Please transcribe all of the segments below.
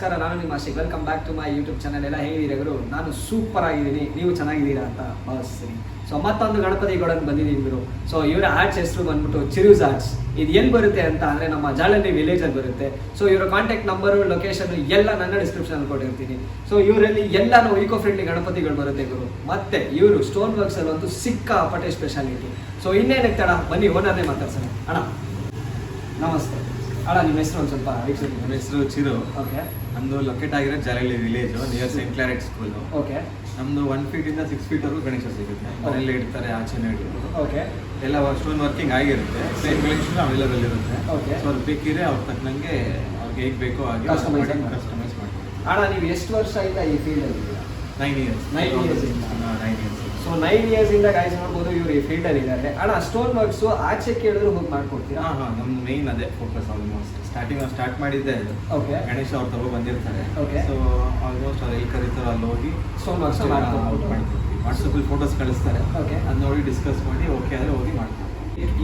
ನಮಸ್ಕಾರ, ನಾನು ನಿಮ್ಮ Ashik. Welcome back to my YouTube channel. ಎಲ್ಲ ಹೇಗಿದ್ದೀರಾ ಗುರು? ನಾನು ಸೂಪರ್ ಆಗಿದ್ದೀನಿ, ನೀವು ಚೆನ್ನಾಗಿದ್ದೀರಾ ಅಂತ ಭಾವಿಸ್ತೀನಿ. ಸೊ ಮತ್ತೊಂದು ಗಣಪತಿಗಳನ್ನು ಬಂದಿದ್ದೀನಿ ಗುರು. ಸೊ ಇವರ ಆರ್ಟ್ಸ್ ಹೆಸರು ಬಂದ್ಬಿಟ್ಟು ಚಿರೂಸ್ ಆರ್ಟ್ಸ್. ಇದು ಎಲ್ಲಿ ಬರುತ್ತೆ ಅಂತ ಅಂದರೆ ನಮ್ಮ ಜಾಲಹಳ್ಳಿ ವಿಲೇಜಲ್ಲಿ ಬರುತ್ತೆ. ಸೊ ಇವರ ಕಾಂಟ್ಯಾಕ್ಟ್ ನಂಬರು, ಲೊಕೇಶನ್ ಎಲ್ಲ ನನ್ನ ಡಿಸ್ಕ್ರಿಪ್ಷನ್ ಕೊಟ್ಟಿರ್ತೀನಿ. ಸೊ ಇವರಲ್ಲಿ ಎಲ್ಲನೂ ಈಕೋ ಫ್ರೆಂಡ್ಲಿ ಗಣಪತಿಗಳು ಬರುತ್ತೆ ಗುರು. ಮತ್ತೆ ಇವರು ಸ್ಟೋನ್ ವರ್ಕ್ಸಲ್ಲಿ ಒಂದು ಸಿಕ್ಕಾಪಟ್ಟೆ ಸ್ಪೆಷಾಲಿಟಿ. ಸೊ ಇನ್ನೇನಕ್ಕೆ ತಡ, ಬನ್ನಿ ಓನರ್ನೇ ಮಾತಾಡ್ಸೋಣ. ಅಣ್ಣ ನಮಸ್ತೆ. ಅಣ್ಣ ನಿಮ್ಮ ಹೆಸರು ಒಂದು ಸ್ವಲ್ಪ ವೀಕ್ಷಿಸಿ. ನನ್ನ ಹೆಸರು ಚಿರು. ಓಕೆ. ನಮ್ಮದು ಲೊಕೇಟ್ ಆಗಿರೋ Jalahalli village near Saint Claret School. Okay. ನಮ್ಮದು 1 ಫೀಟಿಂದ 6 ಫೀಟ್ವರೆಗೂ ಗಣೇಶ ಸಿಗುತ್ತೆ. ಮನೆಯಲ್ಲೇ ಇಡ್ತಾರೆ, ಆಚೆನೇ ಇಡ್ಬೋದು. ಓಕೆ. ಎಲ್ಲ ಸ್ಟೋನ್ ವರ್ಕಿಂಗ್ ಆಗಿರುತ್ತೆ, ಸೇಮ್ ಗಣೇಶನು ಅವೈಲೇಬಲ್ ಇರುತ್ತೆ. ಓಕೆ. ಸೊ ಅದು ಬೇಕಿದ್ರೆ ಅವ್ರ ತಕ್ಕನಂಗೆ ಅವ್ರಿಗೆ ಹೇಗೆ ಬೇಕೋ ಹಾಗೆ ಕಸ್ಟಮೈಸ್ ಮಾಡ್ತೀವಿ. ಅಣ್ಣ ನೀವು ಎಷ್ಟು ವರ್ಷ ಆಯ್ತಾ ಈ ಫೀಲ್ಡಲ್ಲಿ? 9 ಇಯರ್ಸ್. 9 years ಇಂದ. 9 ಇಯರ್ಸ್. ಸೊ 9 years ಇಂದ ಗಾಯ್ಸ್ ನೋಡ್ಬೋದು ಇವರು ಈ ಫೀಲ್ಡಲ್ಲಿ ಇದ್ದಾರೆ. ಅಣ್ಣ ಸ್ಟೋನ್ ವರ್ಕ್ಸು ಆಚೆ ಕೇಳಿದ್ರು ಹೋಗಿ ಮಾಡ್ಕೊಡ್ತೀರಾ? ಹಾಂ, ನಮ್ಮ ಮೇಯ್ನ್ ಅದೇ ಫೋಕಸ್. ಆಲ್ಮೋಸ್ಟ್ ಸ್ಟಾರ್ಟ್ ಮಾಡಿದ್ದೆ ಇದು. ಓಕೆ. ಗಣೇಶ ಅವ್ರು ತಗೋ ಬಂದಿರ್ತಾರೆ. ಓಕೆ. ಸೊ ಆಲ್ಮೋಸ್ಟ್ ಅವ್ರು ಎಲ್ಲಿ ಕರೀತಾರೋ ಅಲ್ಲಿ ಹೋಗಿ ಸ್ಟೋನ್ ವರ್ಕ್ಸ್ ಮಾಡ್ತೀವಿ. ವಾಟ್ಸಪ್ಪಲ್ಲಿ ಫೋಟೋಸ್ ಕಳಿಸ್ತಾರೆ. ಓಕೆ. ಅದು ನೋಡಿ ಡಿಸ್ಕಸ್ ಮಾಡಿ ಓಕೆ ಆದರೆ ಹೋಗಿ ಮಾಡ್ತೀವಿ.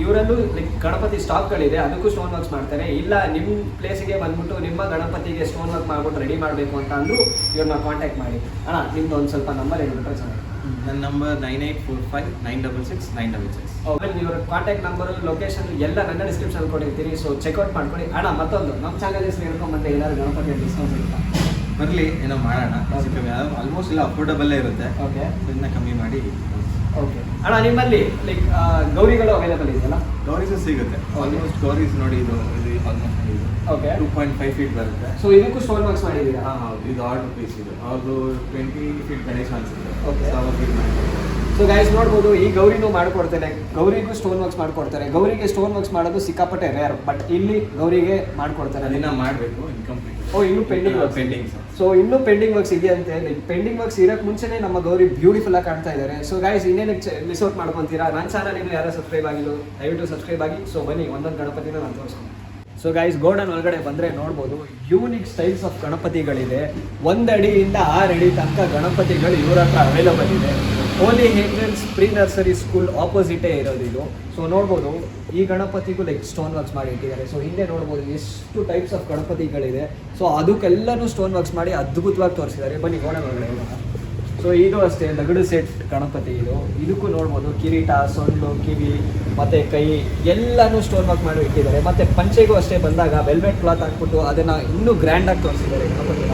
ಇವರಲ್ಲೂ ಲೈಕ್ ಗಣಪತಿ ಸ್ಟಾಕ್ಗಳಿದೆ, ಅದಕ್ಕೂ ಸ್ಟೋನ್ ವರ್ಕ್ಸ್ ಮಾಡ್ತಾರೆ. ಇಲ್ಲ ನಿಮ್ಮ ಪ್ಲೇಸಿಗೆ ಬಂದ್ಬಿಟ್ಟು ನಿಮ್ಮ ಗಣಪತಿಗೆ ಸ್ಟೋನ್ ವರ್ಕ್ ಮಾಡ್ಬಿಟ್ಟು ರೆಡಿ ಮಾಡಬೇಕು ಅಂತ ಅಂದರೂ ಇವ್ರನ್ನ ಕಾಂಟ್ಯಾಕ್ಟ್ ಮಾಡಿ. ಅಣ್ಣ ನಿಮ್ದು ಒಂದು ಸ್ವಲ್ಪ ನಂಬರ್ ಹೇಳ್ಬಿಟ್ರೆ ಚೆನ್ನಾಗಿ. ನನ್ನ ನಂಬರ್ 9845966966. ಆಮೇಲೆ ಇವರ ಕಾಂಟ್ಯಾಕ್ಟ್ ನಂಬರು, ಲೊಕೇಶನ್ ಎಲ್ಲ ನನ್ನ ಡಿಸ್ಕ್ರಿಪ್ಷನ್ ಕೊಟ್ಟಿರ್ತೀನಿ. ಸೊ ಚೆಕ್ಔಟ್ ಮಾಡ್ಕೊಳ್ಳಿ. ಅಣ್ಣ ಮತ್ತೊಂದು ನಮ್ಮ ಚಾನಲ್ ಹೆಸರು ಹೇಳ್ಕೊಂಬಂತ ಎಲ್ಲರೂ ಗಣಪತಿ ಡಿಸ್ಕೌಂಟ್ ಸಿಗ್ತಾ ಬರಲಿ, ಏನೋ ಮಾಡೋಣ. ಆಲ್ಮೋಸ್ಟ್ ಎಲ್ಲ ಅಫೋರ್ಡಬಲ್ಲೇ ಇರುತ್ತೆ. ಓಕೆ. ಇದನ್ನ ಕಮ್ಮಿ ಮಾಡಿ. ಓಕೆ. ಅಣ್ಣ ನಿಮ್ಮಲ್ಲಿ ಲೈಕ್ ಗೌರಿಗಳು ಅವೈಲೇಬಲ್ ಇದೆಯಲ್ಲ? ಗೌರೀಸು ಸಿಗುತ್ತೆ. ಆಲ್ಮೋಸ್ಟ್ ಗೌರೀಸ್ ನೋಡಿ, ಇದು ಆಲ್ಮೋಸ್ಟ್ ಇದು ಓಕೆ 2.5 ಫೀಟ್ ಬರುತ್ತೆ. ಸೊ ಇದಕ್ಕೂ ಸ್ಟೋನ್ ವರ್ಕ್ಸ್ ಮಾಡಿದ್ದೀರಾ? ಹಾಂ ಹೌದು, ಇದು ಆರ್ಡರ್ ಪೀಸ್. ಇದು ಅವ್ರದ್ದು 20 ಫೀಟ್ ಗಣೇಶ ಅನ್ಸುತ್ತೆ. Okay. ಸೊ ಅವ್ರಿಗೆ ಇದು ಮಾಡಿ. ಸೊ ಗೈಸ್ ನೋಡ್ಬೋದು, ಈ ಗೌರಿನೂ ಮಾಡ್ಕೊಡ್ತಾರೆ. ಗೌರಿಗೂ ಸ್ಟೋನ್ ವರ್ಕ್ಸ್ ಮಾಡ್ಕೊಡ್ತಾರೆ. ಗೌರಿಗೆ ಸ್ಟೋನ್ ವರ್ಕ್ಸ್ ಮಾಡೋದು ಸಿಕ್ಕಾಪಟ್ಟೆ ರೇರ್, ಬಟ್ ಇಲ್ಲಿ ಗೌರಿಗೆ ಮಾಡ್ಕೊಡ್ತಾರೆ. ಅದನ್ನ ಮಾಡಬೇಕು ಇನ್ಕಂಪ್ಲೀಟ್. ಇನ್ನೂ ಪೆಂಡಿಂಗ್ ಪೆಂಡಿಂಗ್. ಸೊ ಇನ್ನೂ ಪೆಂಡಿಂಗ್ ವರ್ಕ್ಸ್ ಇದೆಯಂತೆ. ಲೈಕ್ ಪೆಂಡಿಂಗ್ ವರ್ಕ್ಸ್ ಇರೋಕ್ಕೆ ಮುಂಚೆನೇ ನಮ್ಮ ಗೌರಿ ಬ್ಯೂಟಿಫುಲ್ ಆಗಿ ಕಾಣ್ತಾ ಇದ್ದಾರೆ. ಸೊ ಗೈಸ್ ಇನ್ನೇನಕ್ಕೆ ಮಿಸ್ ಔಟ್ ಮಾಡ್ಕೊತೀರಾ? ನನ್ನ ಚಾನಲ್ ನೀವು ಯಾರು ಸಬ್ಸ್ಕ್ರೈಬ್ ಆಗಿಲ್ಲ, ದಯವಿಟ್ಟು ಸಬ್ಸ್ಕ್ರೈಬ್ ಆಗಿ. ಸೊ ಬನ್ನಿ ಒಂದೊಂದು ಗಣಪತಿನ ನಾನು ತೋರಿಸ್ತೀನಿ. ಸೊ ಗೈಸ್ ಗೋಲ್ಡನ್ ಒಳಗಡೆ ಬಂದರೆ ನೋಡ್ಬೋದು ಯೂನಿಕ್ ಸ್ಟೈಲ್ಸ್ ಆಫ್ ಗಣಪತಿಗಳಿದೆ. 1 ಅಡಿಯಿಂದ 6 ಅಡಿ ತನಕ ಗಣಪತಿಗಳು ಇವ್ರ ಹತ್ರ ಅವೈಲಬಲ್ ಇದೆ. ಹೋಲಿ ಹೇಗ್ರೆನ್ಸ್ ಪ್ರೀ ನರ್ಸರಿ ಸ್ಕೂಲ್ ಆಪೋಸಿಟೇ ಇರೋದು ಇದು. ಸೊ ನೋಡ್ಬೋದು ಈ ಗಣಪತಿಗೂ ಲೈಕ್ ಸ್ಟೋನ್ ವರ್ಕ್ಸ್ ಮಾಡಿ ಇಟ್ಟಿದ್ದಾರೆ. ಸೊ ಹಿಂದೆ ನೋಡ್ಬೋದು ಎಷ್ಟು ಟೈಪ್ಸ್ ಆಫ್ ಗಣಪತಿಗಳಿದೆ. ಸೊ ಅದಕ್ಕೆಲ್ಲನೂ ಸ್ಟೋನ್ ವರ್ಕ್ಸ್ ಮಾಡಿ ಅದ್ಭುತವಾಗಿ ತೋರಿಸಿದ್ದಾರೆ. ಬನ್ನಿ ಗೋಲ್ಡನ್ ಒಳಗಡೆ ಹೋಗೋಣ. ಸೊ ಇದು ಅಷ್ಟೇ ದಗಡು ಸೆಟ್ ಗಣಪತಿ ಇದು. ಇದಕ್ಕೂ ನೋಡ್ಬೋದು ಕಿರೀಟ, ಸೊಂಡು, ಕಿವಿ ಮತ್ತು ಕೈ ಎಲ್ಲನೂ ಸ್ಟೋನ್ ವರ್ಕ್ ಮಾಡಿ ಇಟ್ಟಿದ್ದಾರೆ. ಮತ್ತು ಪಂಚೆಗೂ ಅಷ್ಟೇ ಬಂದಾಗ ವೆಲ್ವೆಟ್ ಕ್ಲಾತ್ ಹಾಕ್ಬಿಟ್ಟು ಅದನ್ನು ಇನ್ನೂ ಗ್ರ್ಯಾಂಡಾಗಿ ತೋರಿಸಿದ್ದಾರೆ ಗಣಪತಿನ.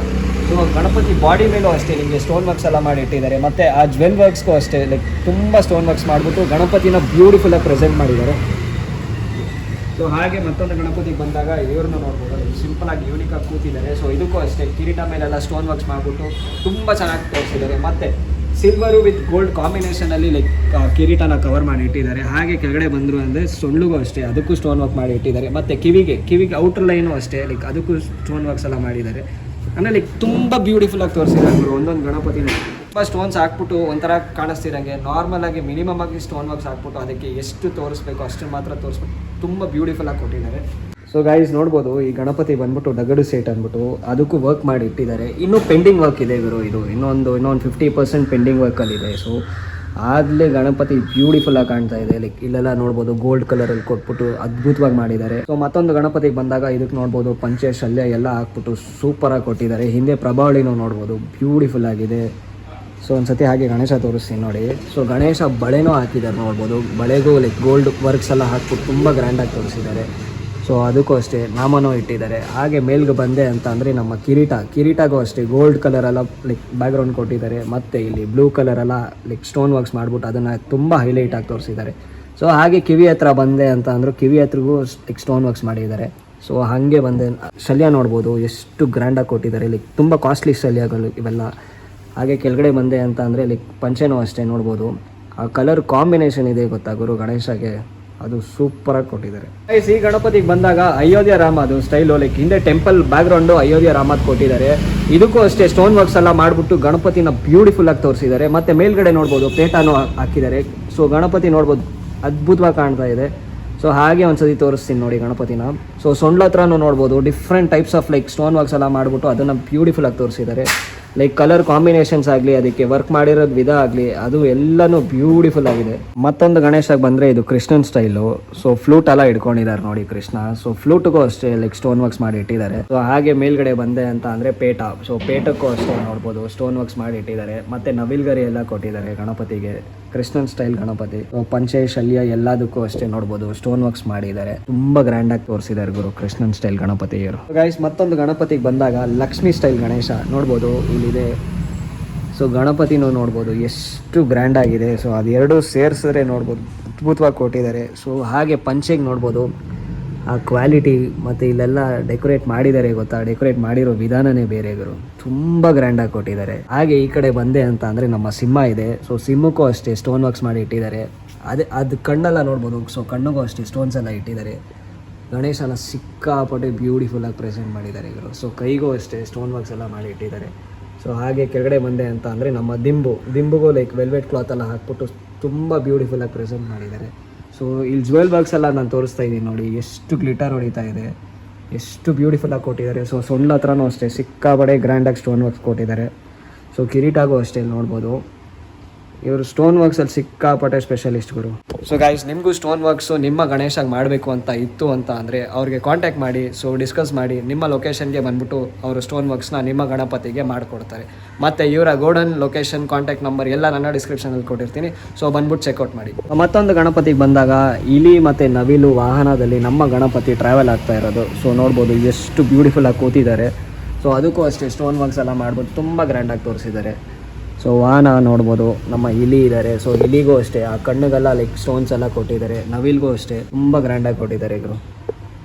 ಸೊ ಗಣಪತಿ ಬಾಡಿ ಮೇಲೂ ಅಷ್ಟೇ ನಿಮಗೆ ಸ್ಟೋನ್ ವರ್ಕ್ಸ್ ಎಲ್ಲ ಮಾಡಿ ಇಟ್ಟಿದ್ದಾರೆ. ಮತ್ತು ಆ ಜ್ವೆಲ್ ವರ್ಕ್ಸ್ಗೂ ಅಷ್ಟೇ ಲೈಕ್ ತುಂಬ ಸ್ಟೋನ್ ವರ್ಕ್ಸ್ ಮಾಡಿಬಿಟ್ಟು ಗಣಪತಿನ ಬ್ಯೂಟಿಫುಲ್ಲಾಗಿ ಪ್ರೆಸೆಂಟ್ ಮಾಡಿದ್ದಾರೆ. ಸೊ ಹಾಗೆ ಮತ್ತೊಂದು ಗಣಪತಿಗೆ ಬಂದಾಗ ಇವ್ರನ್ನ ನೋಡ್ಬೋದು, ಸಿಂಪಲಾಗಿ ಯೂನಿಕಾಗಿ ಕೂತಿದ್ದಾರೆ. ಸೊ ಇದಕ್ಕೂ ಅಷ್ಟೇ ಕಿರೀಟ ಮೇಲೆಲ್ಲ ಸ್ಟೋನ್ ವರ್ಕ್ಸ್ ಮಾಡಿಬಿಟ್ಟು ತುಂಬ ಚೆನ್ನಾಗಿ ತೋರಿಸಿದ್ದಾರೆ. ಮತ್ತು ಸಿಲ್ವರು ವಿತ್ ಗೋಲ್ಡ್ ಕಾಂಬಿನೇಷನಲ್ಲಿ ಲೈಕ್ ಕಿರೀಟನ ಕವರ್ ಮಾಡಿ ಇಟ್ಟಿದ್ದಾರೆ. ಹಾಗೆ ಕೆಳಗಡೆ ಬಂದರು ಅಂದರೆ ಸೊಳ್ಳಿಗೂ ಅಷ್ಟೇ ಅದಕ್ಕೂ ಸ್ಟೋನ್ ವರ್ಕ್ ಮಾಡಿ ಇಟ್ಟಿದ್ದಾರೆ. ಮತ್ತು ಕಿವಿಗೆ ಔಟರ್ ಲೈನು ಅಷ್ಟೇ ಲೈಕ್ ಅದಕ್ಕೂ ಸ್ಟೋನ್ ವರ್ಕ್ಸ್ ಎಲ್ಲ ಮಾಡಿದ್ದಾರೆ. ಅಂದರೆ ಲೈಕ್ ತುಂಬ ಬ್ಯೂಟಿಫುಲ್ಲಾಗಿ ತೋರಿಸಿದ್ದಾರೆ ಅವರು ಒಂದೊಂದು ಗಣಪತಿನ. ತುಂಬ ಸ್ಟೋನ್ಸ್ ಹಾಕ್ಬಿಟ್ಟು ಒಂಥರ ಕಾಣಿಸ್ತಿರಂಗೆ ನಾರ್ಮಲ್ ಆಗಿ ಮಿನಿಮಮ್ ಆಗಿ ಸ್ಟೋನ್ ವರ್ಕ್ಸ್ ಹಾಕ್ಬಿಟ್ಟು ಅದಕ್ಕೆ ಎಷ್ಟು ತೋರಿಸ್ಬೇಕು ಅಷ್ಟು ಮಾತ್ರ ತೋರಿಸ್ಬಿಟ್ಟು ತುಂಬ ಬ್ಯೂಟಿಫುಲ್ಲಾಗಿ ಕೊಟ್ಟಿದ್ದಾರೆ. ಸೊ ಗೈಸ್ ನೋಡ್ಬೋದು ಈ ಗಣಪತಿ ಬಂದ್ಬಿಟ್ಟು ಡಗಡು ಸೆಟ್ ಅಂದ್ಬಿಟ್ಟು ಅದಕ್ಕೂ ವರ್ಕ್ ಮಾಡಿ ಇಟ್ಟಿದ್ದಾರೆ. ಇನ್ನೂ ಪೆಂಡಿಂಗ್ ವರ್ಕ್ ಇದೆ ಇವರು. ಇದು ಇನ್ನೊಂದು 50% ಪೆಂಡಿಂಗ್ ವರ್ಕಲ್ಲಿದೆ. ಸೊ ಆಗಲೇ ಗಣಪತಿ ಬ್ಯೂಟಿಫುಲ್ಲಾಗಿ ಕಾಣ್ತಾ ಇದೆ. ಲೈಕ್ ಇಲ್ಲೆಲ್ಲ ನೋಡ್ಬೋದು ಗೋಲ್ಡ್ ಕಲರಲ್ಲಿ ಕೊಟ್ಬಿಟ್ಟು ಅದ್ಭುತವಾಗಿ ಮಾಡಿದ್ದಾರೆ. ಸೊ ಮತ್ತೊಂದು ಗಣಪತಿಗೆ ಬಂದಾಗ ಇದಕ್ಕೆ ನೋಡ್ಬೋದು ಪಂಚೆ ಶಲ್ಯ ಎಲ್ಲ ಹಾಕ್ಬಿಟ್ಟು ಸೂಪರಾಗಿ ಕೊಟ್ಟಿದ್ದಾರೆ. ಹಿಂದೆ ಪ್ರಭಾವಳಿನೂ ನೋಡ್ಬೋದು ಬ್ಯೂಟಿಫುಲ್ ಆಗಿದೆ. ಸೊ ಒಂದ್ಸತಿ ಹಾಗೆ ಗಣೇಶ ತೋರಿಸ್ತೀನಿ ನೋಡಿ. ಸೊ ಗಣೇಶ ಬಳೆನೂ ಹಾಕಿದ್ದಾರೆ ನೋಡ್ಬೋದು. ಬಳೆಗೂ ಲೈಕ್ ಗೋಲ್ಡ್ ವರ್ಕ್ಸ್ ಎಲ್ಲ ಹಾಕ್ಬಿಟ್ಟು ತುಂಬ ಗ್ರ್ಯಾಂಡಾಗಿ ತೋರಿಸಿದ್ದಾರೆ. ಸೊ ಅದಕ್ಕೂ ಅಷ್ಟೇ ನಾಮನೂ ಇಟ್ಟಿದ್ದಾರೆ. ಹಾಗೆ ಮೇಲ್ಗೆ ಬಂದೆ ಅಂತ ಅಂದರೆ ನಮ್ಮ ಕಿರೀಟಗೂ ಅಷ್ಟೇ ಗೋಲ್ಡ್ ಕಲರೆಲ್ಲ ಲೈಕ್ ಬ್ಯಾಕ್ಗ್ರೌಂಡ್ ಕೊಟ್ಟಿದ್ದಾರೆ. ಮತ್ತು ಇಲ್ಲಿ ಬ್ಲೂ ಕಲರೆಲ್ಲ ಲೈಕ್ ಸ್ಟೋನ್ ವರ್ಕ್ಸ್ ಮಾಡಿಬಿಟ್ಟು ಅದನ್ನು ತುಂಬ ಹೈಲೈಟಾಗಿ ತೋರಿಸಿದ್ದಾರೆ. ಸೊ ಹಾಗೆ ಕಿವಿ ಹತ್ರ ಬಂದೆ ಅಂತ ಅಂದರೂ ಕಿವಿ ಹತ್ರಗೂ ಲೈಕ್ ಸ್ಟೋನ್ ವರ್ಕ್ಸ್ ಮಾಡಿದ್ದಾರೆ. ಸೊ ಹಾಗೆ ಬಂದೆ ಶಲ್ಯ ನೋಡ್ಬೋದು ಎಷ್ಟು ಗ್ರ್ಯಾಂಡಾಗಿ ಕೊಟ್ಟಿದ್ದಾರೆ. ಲೈಕ್ ತುಂಬ ಕಾಸ್ಟ್ಲಿ ಶಲ್ಯಗಳು ಇವೆಲ್ಲ. ಹಾಗೆ ಕೆಳಗಡೆ ಬಂದೆ ಅಂತ ಅಂದರೆ ಲೈಕ್ ಪಂಚೆನೂ ಅಷ್ಟೇ ನೋಡ್ಬೋದು. ಆ ಕಲರ್ ಕಾಂಬಿನೇಷನ್ ಇದೆ ಗೊತ್ತಾ ಗುರು ಗಣೇಶಗೆ, ಅದು ಸೂಪರಾಗಿ ಕೊಟ್ಟಿದ್ದಾರೆ. ಈ ಗಣಪತಿಗೆ ಬಂದಾಗ ಅಯೋಧ್ಯ ರಾಮ ಅದು ಸ್ಟೈಲು ಲೈಕ್ ಹಿಂದೆ ಟೆಂಪಲ್ ಬ್ಯಾಕ್ಗ್ರೌಂಡು ಅಯೋಧ್ಯ ರಾಮದ್ ಕೊಟ್ಟಿದ್ದಾರೆ. ಇದಕ್ಕೂ ಅಷ್ಟೇ ಸ್ಟೋನ್ ವರ್ಕ್ಸ್ ಎಲ್ಲ ಮಾಡಿಬಿಟ್ಟು ಗಣಪತಿನ ಬ್ಯೂಟಿಫುಲ್ಲಾಗಿ ತೋರಿಸಿದ್ದಾರೆ. ಮತ್ತು ಮೇಲ್ಗಡೆ ನೋಡ್ಬೋದು ಪೇಟಾನು ಹಾಕಿದ್ದಾರೆ. ಸೊ ಗಣಪತಿ ನೋಡ್ಬೋದು ಅದ್ಭುತವಾಗಿ ಕಾಣ್ತಾ ಇದೆ. ಸೊ ಹಾಗೆ ಒಂದ್ಸತಿ ತೋರಿಸ್ತೀನಿ ನೋಡಿ ಗಣಪತಿನ. ಸೊ ಸೊಂಡ್ಲ ಹತ್ರನೂ ನೋಡ್ಬೋದು different types of like stone works ಎಲ್ಲ ಮಾಡಿಬಿಟ್ಟು ಅದನ್ನು ಬ್ಯೂಟಿಫುಲ್ಲಾಗಿ ತೋರಿಸಿದ್ದಾರೆ. ಲೈಕ್ ಕಲರ್ ಕಾಂಬಿನೇಷನ್ಸ್ ಆಗಲಿ, ಅದಕ್ಕೆ ವರ್ಕ್ ಮಾಡಿರೋದು ವಿಧ ಆಗಲಿ, ಅದು ಎಲ್ಲನೂ ಬ್ಯೂಟಿಫುಲ್ ಆಗಿದೆ. ಮತ್ತೊಂದು ಗಣೇಶಕ್ಕೆ ಬಂದರೆ ಇದು ಕೃಷ್ಣನ್ ಸ್ಟೈಲು. ಸೊ ಫ್ಲೂಟ್ ಎಲ್ಲ ಇಟ್ಕೊಂಡಿದ್ದಾರೆ ನೋಡಿ ಕೃಷ್ಣ. ಸೊ ಫ್ಲೂಟ್ಗೂ ಅಷ್ಟೇ ಲೈಕ್ ಸ್ಟೋನ್ ವರ್ಕ್ಸ್ ಮಾಡಿ ಇಟ್ಟಿದ್ದಾರೆ. ಸೊ ಹಾಗೆ ಮೇಲ್ಗಡೆ ಬಂದೆ ಅಂತ ಅಂದರೆ ಪೇಟ. ಸೊ ಪೇಟಕ್ಕೂ ಅಷ್ಟೇ ನೋಡ್ಬೋದು ಸ್ಟೋನ್ ವರ್ಕ್ಸ್ ಮಾಡಿ ಇಟ್ಟಿದ್ದಾರೆ. ಮತ್ತು ನವಿಲ್ಗರಿ ಎಲ್ಲ ಕೊಟ್ಟಿದ್ದಾರೆ ಗಣಪತಿಗೆ, ಕೃಷ್ಣನ್ ಸ್ಟೈಲ್ ಗಣಪತಿ. ಪಂಚೆ ಶಲ್ಯ ಎಲ್ಲದಕ್ಕೂ ಅಷ್ಟೇ ನೋಡ್ಬೋದು ಸ್ಟೋನ್ ವರ್ಕ್ಸ್ ಮಾಡಿದ್ದಾರೆ. ತುಂಬ ಗ್ರ್ಯಾಂಡಾಗಿ ತೋರಿಸಿದ್ದಾರೆ ಗುರು ಕೃಷ್ಣನ್ ಸ್ಟೈಲ್ ಗಣಪತಿಯರು. ಗೈಸ್ ಮತ್ತೊಂದು ಗಣಪತಿಗೆ ಬಂದಾಗ ಲಕ್ಷ್ಮಿ ಸ್ಟೈಲ್ ಗಣೇಶ ನೋಡ್ಬೋದು ಇಲ್ಲಿದೆ. ಸೊ ಗಣಪತಿನೂ ನೋಡ್ಬೋದು ಎಷ್ಟು ಗ್ರ್ಯಾಂಡ್ ಆಗಿದೆ. ಸೊ ಅದೆರಡೂ ಸೇರಿಸಿದ್ರೆ ನೋಡ್ಬೋದು ಅದ್ಭುತವಾಗಿ ಕೊಟ್ಟಿದ್ದಾರೆ. ಸೊ ಹಾಗೆ ಪಂಚೆಗೆ ನೋಡ್ಬೋದು ಆ ಕ್ವಾಲಿಟಿ, ಮತ್ತು ಇಲ್ಲೆಲ್ಲ ಡೆಕೋರೇಟ್ ಮಾಡಿದ್ದಾರೆ ಗೊತ್ತಾ, ಡೆಕೋರೇಟ್ ಮಾಡಿರೋ ವಿಧಾನನೇ ಬೇರೆ ಗುರು, ತುಂಬ ಗ್ರ್ಯಾಂಡಾಗಿ ಕೊಟ್ಟಿದ್ದಾರೆ. ಹಾಗೆ ಈ ಕಡೆ ಬಂದೆ ಅಂತ ಅಂದರೆ ನಮ್ಮ ಸಿಂಹ ಇದೆ. ಸೊ ಸಿಂಹಕ್ಕೂ ಅಷ್ಟೇ ಸ್ಟೋನ್ ವರ್ಕ್ಸ್ ಮಾಡಿ ಇಟ್ಟಿದ್ದಾರೆ. ಅದು ಕಣ್ಣೆಲ್ಲ ನೋಡ್ಬೋದು. ಸೊ ಕಣ್ಣಿಗೂ ಅಷ್ಟೇ ಸ್ಟೋನ್ಸ್ ಎಲ್ಲ ಇಟ್ಟಿದ್ದಾರೆ. ಗಣೇಶನ ಸಿಕ್ಕಾಪಟ್ಟೆ ಬ್ಯೂಟಿಫುಲ್ಲಾಗಿ ಪ್ರೆಸೆಂಟ್ ಮಾಡಿದ್ದಾರೆ ಇವರು. ಸೊ ಕೈಗೂ ಅಷ್ಟೇ ಸ್ಟೋನ್ ವರ್ಕ್ಸ್ ಎಲ್ಲ ಮಾಡಿ ಇಟ್ಟಿದ್ದಾರೆ. ಸೊ ಹಾಗೆ ಕೆಳಗಡೆ ಬಂದೆ ಅಂತ ಅಂದರೆ ನಮ್ಮ ದಿಂಬುಗೂ ಲೈಕ್ ವೆಲ್ವೆಟ್ ಕ್ಲಾತ್ ಎಲ್ಲ ಹಾಕ್ಬಿಟ್ಟು ತುಂಬ ಬ್ಯೂಟಿಫುಲ್ಲಾಗಿ ಪ್ರೆಸೆಂಟ್ ಮಾಡಿದ್ದಾರೆ. ಸೊ ಇಲ್ಲಿ ಜ್ಯುವೆಲ್ ಬಾಕ್ಸ್ ಎಲ್ಲ ನಾನು ತೋರಿಸ್ತಾ ಇದ್ದೀನಿ ನೋಡಿ, ಎಷ್ಟು ಗ್ಲಿಟರ್ ಹೊಡಿತಾ ಇದೆ, ಎಷ್ಟು ಬ್ಯೂಟಿಫುಲ್ಲಾಗಿ ಕೊಟ್ಟಿದ್ದಾರೆ. ಸೊ ಸೊಂಡ್ಲ ಹತ್ರನೂ ಅಷ್ಟೇ ಸಿಕ್ಕಾಪಟ್ಟೆ ಗ್ರ್ಯಾಂಡಾಗಿ ಸ್ಟೋನ್ ವರ್ಕ್ಸ್ ಕೊಟ್ಟಿದ್ದಾರೆ. ಸೊ ಕಿರೀಟಾಗೂ ಅಷ್ಟೇ ಇಲ್ಲಿ ನೋಡ್ಬೋದು ಇವರು ಸ್ಟೋನ್ ವರ್ಕ್ಸಲ್ಲಿ ಸಿಕ್ಕಾಪಟ್ಟೆ ಸ್ಪೆಷಲಿಸ್ಟ್ ಗುರು. ಸೊ ಗೈಸ್ ನಿಮಗೂ ಸ್ಟೋನ್ ವರ್ಕ್ಸು ನಿಮ್ಮ ಗಣೇಶಾಗಿ ಮಾಡಬೇಕು ಅಂತ ಇತ್ತು ಅಂತ ಅಂದರೆ ಅವ್ರಿಗೆ ಕಾಂಟ್ಯಾಕ್ಟ್ ಮಾಡಿ. ಸೊ ಡಿಸ್ಕಸ್ ಮಾಡಿ ನಿಮ್ಮ ಲೊಕೇಶನ್ಗೆ ಬಂದ್ಬಿಟ್ಟು ಅವರು ಸ್ಟೋನ್ ವರ್ಕ್ಸ್ನ ನಿಮ್ಮ ಗಣಪತಿಗೆ ಮಾಡಿಕೊಡ್ತಾರೆ. ಮತ್ತು ಇವರ ಗೋಡನ್ ಲೊಕೇಶನ್ ಕಾಂಟ್ಯಾಕ್ಟ್ ನಂಬರ್ ಎಲ್ಲ ನನ್ನ ಡಿಸ್ಕ್ರಿಪ್ಷನಲ್ಲಿ ಕೊಟ್ಟಿರ್ತೀನಿ. ಸೊ ಬಂದ್ಬಿಟ್ಟು ಚೆಕ್ಔಟ್ ಮಾಡಿ. ಮತ್ತೊಂದು ಗಣಪತಿಗೆ ಬಂದಾಗ ಇಲಿ ಮತ್ತು ನವಿಲು ವಾಹನದಲ್ಲಿ ನಮ್ಮ ಗಣಪತಿ ಟ್ರಾವೆಲ್ ಆಗ್ತಾ ಇರೋದು. ಸೊ ನೋಡ್ಬೋದು ಎಷ್ಟು ಬ್ಯೂಟಿಫುಲ್ಲಾಗಿ ಕೂತಿದ್ದಾರೆ. ಸೊ ಅದಕ್ಕೂ ಅಷ್ಟೇ ಸ್ಟೋನ್ ವರ್ಕ್ಸ್ ಎಲ್ಲ ಮಾಡ್ಬೋದು ತುಂಬ ಗ್ರ್ಯಾಂಡಾಗಿ ತೋರಿಸಿದ್ದಾರೆ. ಸೊ ವಾಹನ ನೋಡ್ಬೋದು, ನಮ್ಮ ಇಲಿ ಇದ್ದಾರೆ. ಸೊ ಇಲಿಗೂ ಅಷ್ಟೇ ಆ ಕಣ್ಣಿಗೆಲ್ಲ ಲೈಕ್ ಸ್ಟೋನ್ಸ್ ಎಲ್ಲ ಕೊಟ್ಟಿದ್ದಾರೆ. ನವಿಲ್ಗೂ ಅಷ್ಟೇ ತುಂಬ ಗ್ರ್ಯಾಂಡಾಗಿ ಕೊಟ್ಟಿದ್ದಾರೆ ಇವರು.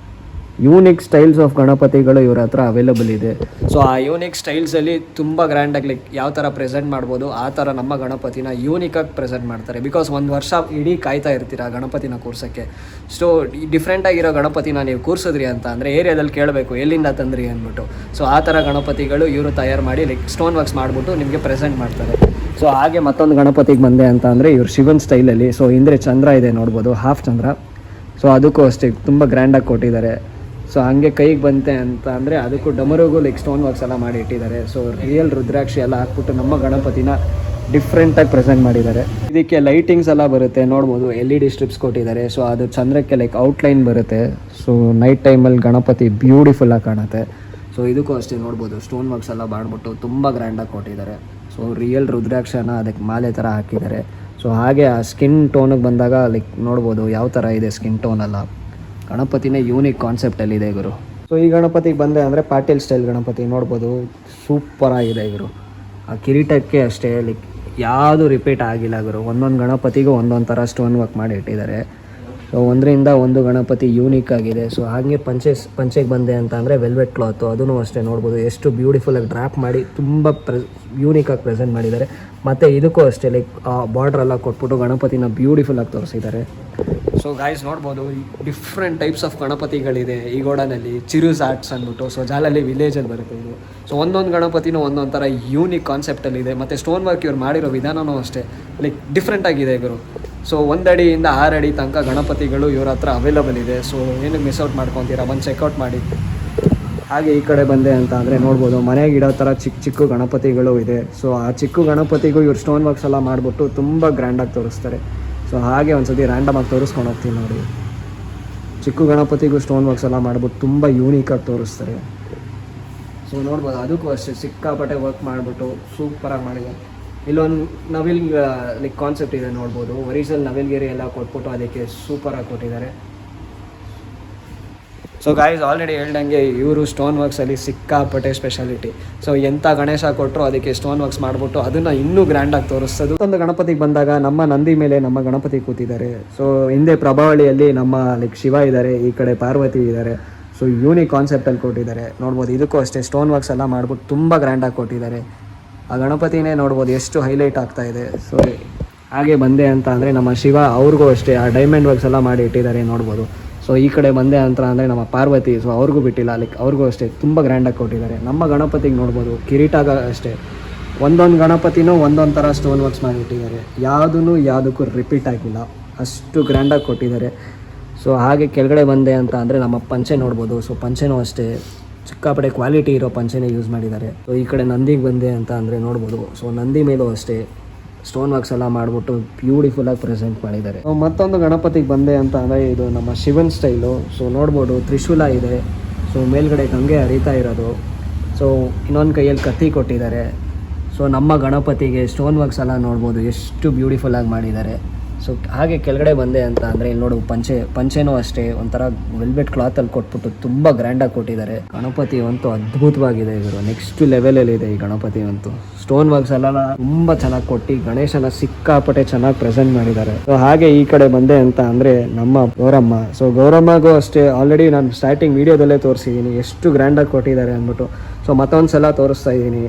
ಯೂನಿಕ್ ಸ್ಟೈಲ್ಸ್ ಆಫ್ ಗಣಪತಿಗಳು ಇವ್ರ ಹತ್ರ ಅವೈಲಬಲ್ ಇದೆ. ಸೊ ಆ ಯೂನಿಕ್ ಸ್ಟೈಲ್ಸಲ್ಲಿ ತುಂಬ ಗ್ರ್ಯಾಂಡಾಗಿ ಲೈಕ್ ಯಾವ ಥರ ಪ್ರೆಸೆಂಟ್ ಮಾಡ್ಬೋದು ಆ ಥರ ನಮ್ಮ ಗಣಪತಿನ ಯೂನಿಕಾಗಿ ಪ್ರೆಸೆಂಟ್ ಮಾಡ್ತಾರೆ. ಬಿಕಾಸ್ ಒಂದು ವರ್ಷ ಇಡೀ ಕಾಯ್ತಾ ಇರ್ತೀರ ಗಣಪತಿನ ಕೂರ್ಸೋಕ್ಕೆ. ಸೊ ಡಿಫ್ರೆಂಟಾಗಿರೋ ಗಣಪತಿನ ನೀವು ಕೂರಿಸಿದ್ರಿ ಅಂತ ಅಂದರೆ ಏರಿಯಾದಲ್ಲಿ ಕೇಳಬೇಕು ಎಲ್ಲಿಂದ ತಂದ್ರಿ ಅಂದ್ಬಿಟ್ಟು. ಸೊ ಆ ಥರ ಗಣಪತಿಗಳು ಇವರು ತಯಾರು ಮಾಡಿ ಲೈಕ್ ಸ್ಟೋನ್ ವರ್ಕ್ಸ್ ಮಾಡಿಬಿಟ್ಟು ನಿಮಗೆ ಪ್ರೆಸೆಂಟ್ ಮಾಡ್ತಾರೆ. ಸೊ ಹಾಗೆ ಮತ್ತೊಂದು ಗಣಪತಿಗೆ ಬಂದೆ ಅಂತ ಅಂದರೆ ಇವ್ರು ಶಿವನ್ ಸ್ಟೈಲಲ್ಲಿ. ಸೊ ಹಿಂದೆ ಚಂದ್ರ ಇದೆ ನೋಡ್ಬೋದು, ಹಾಫ್ ಚಂದ್ರ. ಸೊ ಅದಕ್ಕೂ ಅಷ್ಟೇ ತುಂಬ ಗ್ರ್ಯಾಂಡಾಗಿ ಕೊಟ್ಟಿದ್ದಾರೆ. ಸೊ ಹಂಗೆ ಕೈಗೆ ಬಂತೆ ಅಂತ ಅಂದರೆ ಅದಕ್ಕೂ ಡಮರುಗೂ ಲೈಕ್ ಸ್ಟೋನ್ ವರ್ಕ್ಸ್ ಎಲ್ಲ ಮಾಡಿ ಇಟ್ಟಿದ್ದಾರೆ. ಸೊ ರಿಯಲ್ ರುದ್ರಾಕ್ಷಿ ಎಲ್ಲ ಹಾಕ್ಬಿಟ್ಟು ನಮ್ಮ ಗಣಪತಿನ ಡಿಫ್ರೆಂಟಾಗಿ ಪ್ರೆಸೆಂಟ್ ಮಾಡಿದ್ದಾರೆ. ಇದಕ್ಕೆ ಲೈಟಿಂಗ್ಸ್ ಎಲ್ಲ ಬರುತ್ತೆ ನೋಡ್ಬೋದು, LED ಸ್ಟ್ರಿಪ್ಸ್ ಕೊಟ್ಟಿದ್ದಾರೆ. ಸೊ ಅದು ಚಂದ್ರಕ್ಕೆ ಲೈಕ್ ಔಟ್ಲೈನ್ ಬರುತ್ತೆ. ಸೊ ನೈಟ್ ಟೈಮಲ್ಲಿ ಗಣಪತಿ ಬ್ಯೂಟಿಫುಲ್ಲಾಗಿ ಕಾಣುತ್ತೆ. ಸೊ ಇದಕ್ಕೂ ಅಷ್ಟೇ ನೋಡ್ಬೋದು ಸ್ಟೋನ್ ವರ್ಕ್ಸ್ ಎಲ್ಲ ಮಾಡಿಬಿಟ್ಟು ತುಂಬ ಗ್ರ್ಯಾಂಡಾಗಿ ಕೊಟ್ಟಿದ್ದಾರೆ. ಸೊ ರಿಯಲ್ ರುದ್ರಾಕ್ಷನ ಅದಕ್ಕೆ ಮಾಲೆ ಥರ ಹಾಕಿದ್ದಾರೆ. ಸೊ ಹಾಗೆ ಆ ಸ್ಕಿನ್ ಟೋನಿಗೆ ಬಂದಾಗ ಲೈಕ್ ನೋಡ್ಬೋದು ಯಾವ ಥರ ಇದೆ ಸ್ಕಿನ್ ಟೋನ್ ಎಲ್ಲ. ಗಣಪತಿನೇ ಯೂನಿಕ್ ಕಾನ್ಸೆಪ್ಟಲ್ಲಿದೆ ಗುರು. ಸೊ ಈ ಗಣಪತಿಗೆ ಬಂದೆ ಅಂದರೆ ಪಾಟೀಲ್ ಸ್ಟೈಲ್ ಗಣಪತಿ ನೋಡ್ಬೋದು, ಸೂಪರಾಗಿದೆ ಗುರು. ಆ ಕಿರೀಟಕ್ಕೆ ಅಷ್ಟೇ ಲೈಕ್ ಯಾವುದು ರಿಪೀಟ್ ಆಗಿಲ್ಲ ಗುರು. ಒಂದೊಂದು ಗಣಪತಿಗೂ ಒಂದೊಂದು ಥರ ಸ್ಟೋನ್ ವರ್ಕ್ ಮಾಡಿ ಇಟ್ಟಿದ್ದಾರೆ. ಸೊ ಒಂದರಿಂದ ಒಂದು ಗಣಪತಿ ಯೂನಿಕ್ ಆಗಿದೆ. ಸೊ ಹಾಗೆ ಪಂಚೆಗೆ ಬಂದೆ ಅಂತ ಅಂದರೆ ವೆಲ್ವೆಟ್ ಕ್ಲಾತು, ಅದೂ ಅಷ್ಟೇ ನೋಡ್ಬೋದು ಎಷ್ಟು ಬ್ಯೂಟಿಫುಲ್ಲಾಗಿ ಡ್ರಾಪ್ ಮಾಡಿ ತುಂಬ ಯೂನಿಕಾಗಿ ಪ್ರೆಸೆಂಟ್ ಮಾಡಿದ್ದಾರೆ. ಮತ್ತು ಇದಕ್ಕೂ ಅಷ್ಟೇ ಲೈಕ್ ಬಾರ್ಡ್ರ್ ಎಲ್ಲ ಕೊಟ್ಬಿಟ್ಟು ಗಣಪತಿನ ಬ್ಯೂಟಿಫುಲ್ಲಾಗಿ ತೋರಿಸಿದ್ದಾರೆ. ಸೊ ಗಾಯ್ಸ್ ನೋಡ್ಬೋದು ಡಿಫ್ರೆಂಟ್ ಟೈಪ್ಸ್ ಆಫ್ ಗಣಪತಿಗಳಿದೆ ಈ ಗೋಡನಲ್ಲಿ. ಚಿರುಸ್ ಆರ್ಟ್ಸ್ ಅಂದ್ಬಿಟ್ಟು. ಸೊ ಜಾಲಲ್ಲಿ ವಿಲೇಜಲ್ಲಿ ಬರುತ್ತೆ ಇದು. ಸೊ ಒಂದೊಂದು ಗಣಪತಿನೂ ಒಂದೊಂದು ಥರ ಯೂನಿಕ್ ಕಾನ್ಸೆಪ್ಟಲ್ಲಿದೆ. ಮತ್ತು ಸ್ಟೋನ್ ವರ್ಕ್ ಇವ್ರು ಮಾಡಿರೋ ವಿಧಾನವೂ ಅಷ್ಟೇ ಲೈಕ್ ಡಿಫ್ರೆಂಟಾಗಿದೆ ಗುರು. ಸೊ 1 ಅಡಿಯಿಂದ 6 ಅಡಿ ತನಕ ಗಣಪತಿಗಳು ಇವ್ರ ಹತ್ರ ಅವೈಲಬಲ್ ಇದೆ. ಸೊ ಏನಕ್ಕೆ ಮಿಸ್ ಔಟ್ ಮಾಡ್ಕೊತೀರಾ, ಬಂದು ಚೆಕ್ಔಟ್ ಮಾಡಿ. ಹಾಗೆ ಈ ಕಡೆ ಬಂದೆ ಅಂತ ಅಂದರೆ ನೋಡ್ಬೋದು ಮನೆಗೆ ಇಡೋ ಥರ ಚಿಕ್ಕ ಗಣಪತಿಗಳು ಇದೆ. ಸೊ ಆ ಚಿಕ್ಕ ಗಣಪತಿಗೂ ಇವ್ರು ಸ್ಟೋನ್ ವರ್ಕ್ಸ್ ಎಲ್ಲ ಮಾಡಿಬಿಟ್ಟು ತುಂಬ ಗ್ರ್ಯಾಂಡಾಗಿ ತೋರಿಸ್ತಾರೆ. ಸೊ ಹಾಗೆ ಒಂದು ಸತಿ ರ್ಯಾಂಡಮಾಗಿ ತೋರಿಸ್ಕೊಂಡು ಹೋಗ್ತೀನಿ ನೋಡಿ. ಚಿಕ್ಕ ಗಣಪತಿಗೂ ಸ್ಟೋನ್ ವರ್ಕ್ಸ್ ಎಲ್ಲ ಮಾಡಿಬಿಟ್ಟು ತುಂಬ ಯೂನಿಕಾಗಿ ತೋರಿಸ್ತಾರೆ. ಸೊ ನೋಡ್ಬೋದು ಅದಕ್ಕೂ ಅಷ್ಟೇ ಸಿಕ್ಕಾಪಟ್ಟೆ ವರ್ಕ್ ಮಾಡಿಬಿಟ್ಟು ಸೂಪರಾಗಿ ಮಾಡಿದ್ದಾರೆ. ಇಲ್ಲೊಂದು ನವಿಲ್ ಲೈಕ್ ಕಾನ್ಸೆಪ್ಟ್ ಇದೆ ನೋಡ್ಬೋದು. ಒರಿಜಿನಲ್ ನವಿಲ್ಗಿರಿ ಎಲ್ಲ ಕೊಟ್ಬಿಟ್ಟು ಅದಕ್ಕೆ ಸೂಪರಾಗಿ ಕೊಟ್ಟಿದ್ದಾರೆ. ಸೊ ಗಾಯ್ಸ್ ಆಲ್ರೆಡಿ ಹೇಳ್ದಂಗೆ ಇವರು ಸ್ಟೋನ್ ವರ್ಕ್ಸಲ್ಲಿ ಸಿಕ್ಕಾಪಟ್ಟೆ ಸ್ಪೆಷಾಲಿಟಿ. ಸೊ ಎಂಥ ಗಣೇಶ ಕೊಟ್ಟರು ಅದಕ್ಕೆ ಸ್ಟೋನ್ ವರ್ಕ್ಸ್ ಮಾಡಿಬಿಟ್ಟು ಅದನ್ನು ಇನ್ನೂ ಗ್ರ್ಯಾಂಡಾಗಿ ತೋರಿಸ್ತದೆ. ಒಂದು ಗಣಪತಿಗೆ ಬಂದಾಗ ನಮ್ಮ ನಂದಿ ಮೇಲೆ ನಮ್ಮ ಗಣಪತಿ ಕೂತಿದ್ದಾರೆ. ಸೊ ಹಿಂದೆ ಪ್ರಭಾವಳಿಯಲ್ಲಿ ನಮ್ಮ ಲೈಕ್ ಶಿವ ಇದ್ದಾರೆ, ಈ ಕಡೆ ಪಾರ್ವತಿ ಇದ್ದಾರೆ. ಸೊ ಯೂನಿಕ್ ಕಾನ್ಸೆಪ್ಟಲ್ಲಿ ಕೊಟ್ಟಿದ್ದಾರೆ ನೋಡ್ಬೋದು. ಇದಕ್ಕೂ ಅಷ್ಟೇ ಸ್ಟೋನ್ ವರ್ಕ್ಸ್ ಎಲ್ಲ ಮಾಡಿಬಿಟ್ಟು ತುಂಬ ಗ್ರ್ಯಾಂಡಾಗಿ ಕೊಟ್ಟಿದ್ದಾರೆ. ಆ ಗಣಪತಿನೇ ನೋಡ್ಬೋದು ಎಷ್ಟು ಹೈಲೈಟ್ ಆಗ್ತಾ ಇದೆ. ಸೊ ಹಾಗೆ ಬಂದೆ ಅಂತ ಅಂದರೆ ನಮ್ಮ ಶಿವ ಅವ್ರಿಗೂ ಅಷ್ಟೇ ಆ ಡೈಮಂಡ್ ವರ್ಕ್ಸ್ ಎಲ್ಲ ಮಾಡಿ ಇಟ್ಟಿದ್ದಾರೆ ನೋಡ್ಬೋದು. ಸೊ ಈ ಕಡೆ ಬಂದೆ ಅಂತ ಅಂದರೆ ನಮ್ಮ ಪಾರ್ವತಿ. ಸೊ ಅವ್ರಿಗೂ ಬಿಟ್ಟಿಲ್ಲ ಲೈಕ್ ಅವ್ರಿಗೂ ಅಷ್ಟೇ ತುಂಬ ಗ್ರ್ಯಾಂಡಾಗಿ ಕೊಟ್ಟಿದ್ದಾರೆ. ನಮ್ಮ ಗಣಪತಿಗೆ ನೋಡ್ಬೋದು ಕಿರೀಟಾಗ ಅಷ್ಟೇ ಒಂದೊಂದು ಗಣಪತಿನೂ ಒಂದೊಂದು ಥರ ಸ್ಟೋನ್ ವರ್ಕ್ಸ್ ಮಾಡಿ ಇಟ್ಟಿದ್ದಾರೆ. ಯಾವುದಕ್ಕೂ ರಿಪೀಟ್ ಆಗಿಲ್ಲ, ಅಷ್ಟು ಗ್ರ್ಯಾಂಡಾಗಿ ಕೊಟ್ಟಿದ್ದಾರೆ. ಸೊ ಹಾಗೆ ಕೆಳಗಡೆ ಬಂದೆ ಅಂತ ಅಂದರೆ ನಮ್ಮ ಪಂಚೆ ನೋಡ್ಬೋದು. ಸೊ ಪಂಚೆನೂ ಅಷ್ಟೇ ಸಿಕ್ಕಾಪಟ್ಟೆ ಕ್ವಾಲಿಟಿ ಇರೋ ಪಂಚೆನೇ ಯೂಸ್ ಮಾಡಿದ್ದಾರೆ. ಸೊ ಈ ಕಡೆ ನಂದಿಗೆ ಬಂದೆ ಅಂತ ಅಂದರೆ ನೋಡ್ಬೋದು. ಸೊ ನಂದಿ ಮೇಲೂ ಅಷ್ಟೇ ಸ್ಟೋನ್ ವರ್ಕ್ಸ್ ಎಲ್ಲ ಮಾಡಿಬಿಟ್ಟು ಬ್ಯೂಟಿಫುಲ್ಲಾಗಿ ಪ್ರೆಸೆಂಟ್ ಮಾಡಿದ್ದಾರೆ. ಮತ್ತೊಂದು ಗಣಪತಿಗೆ ಬಂದೆ ಅಂತ ಅಂದರೆ ಇದು ನಮ್ಮ ಶಿವನ್ ಸ್ಟೈಲು. ಸೊ ನೋಡ್ಬೋದು ತ್ರಿಶೂಲ ಇದೆ. ಸೊ ಮೇಲ್ಗಡೆ ಗಂಗೆ ಹರಿತಾ ಇರೋದು. ಸೊ ಇನ್ನೊಂದು ಕೈಯಲ್ಲಿ ಕತ್ತಿ ಕೊಟ್ಟಿದ್ದಾರೆ. ಸೊ ನಮ್ಮ ಗಣಪತಿಗೆ ಸ್ಟೋನ್ ವರ್ಕ್ಸ್ ಎಲ್ಲ ನೋಡ್ಬೋದು ಎಷ್ಟು ಬ್ಯೂಟಿಫುಲ್ಲಾಗಿ ಮಾಡಿದ್ದಾರೆ. ಸೊ ಹಾಗೆ ಕೆಳಗಡೆ ಬಂದೆ ಅಂತ ಅಂದರೆ ಇಲ್ಲಿ ನೋಡು ಪಂಚೆನೂ ಅಷ್ಟೇ ಒಂಥರ ವೆಲ್ವೆಟ್ ಕ್ಲಾತಲ್ಲಿ ಕೊಟ್ಬಿಟ್ಟು ತುಂಬ ಗ್ರ್ಯಾಂಡಾಗಿ ಕೊಟ್ಟಿದ್ದಾರೆ. ಗಣಪತಿ ಅಂತೂ ಅದ್ಭುತವಾಗಿದೆ. ಇವರು ನೆಕ್ಸ್ಟ್ ಲೆವೆಲಲ್ಲಿ ಇದೆ ಈ ಗಣಪತಿ ಅಂತೂ. ಸ್ಟೋನ್ ವರ್ಕ್ಸ್ ಎಲ್ಲ ತುಂಬ ಚೆನ್ನಾಗಿ ಕೊಟ್ಟು ಗಣೇಶನ ಸಿಕ್ಕಾಪಟ್ಟೆ ಚೆನ್ನಾಗಿ ಪ್ರೆಸೆಂಟ್ ಮಾಡಿದ್ದಾರೆ. ಸೊ ಹಾಗೆ ಈ ಕಡೆ ಬಂದೆ ಅಂತ ಅಂದರೆ ನಮ್ಮ ಗೌರಮ್ಮ. ಸೊ ಗೌರಮ್ಮಗೂ ಅಷ್ಟೇ ಆಲ್ರೆಡಿ ನಾನು ಸ್ಟಾರ್ಟಿಂಗ್ ವೀಡಿಯೋದಲ್ಲೇ ತೋರಿಸಿದ್ದೀನಿ ಎಷ್ಟು ಗ್ರ್ಯಾಂಡಾಗಿ ಕೊಟ್ಟಿದ್ದಾರೆ ಅಂದ್ಬಿಟ್ಟು. ಸೊ ಮತ್ತೊಂದು ಸಲ ತೋರಿಸ್ತಾ ಇದ್ದೀನಿ.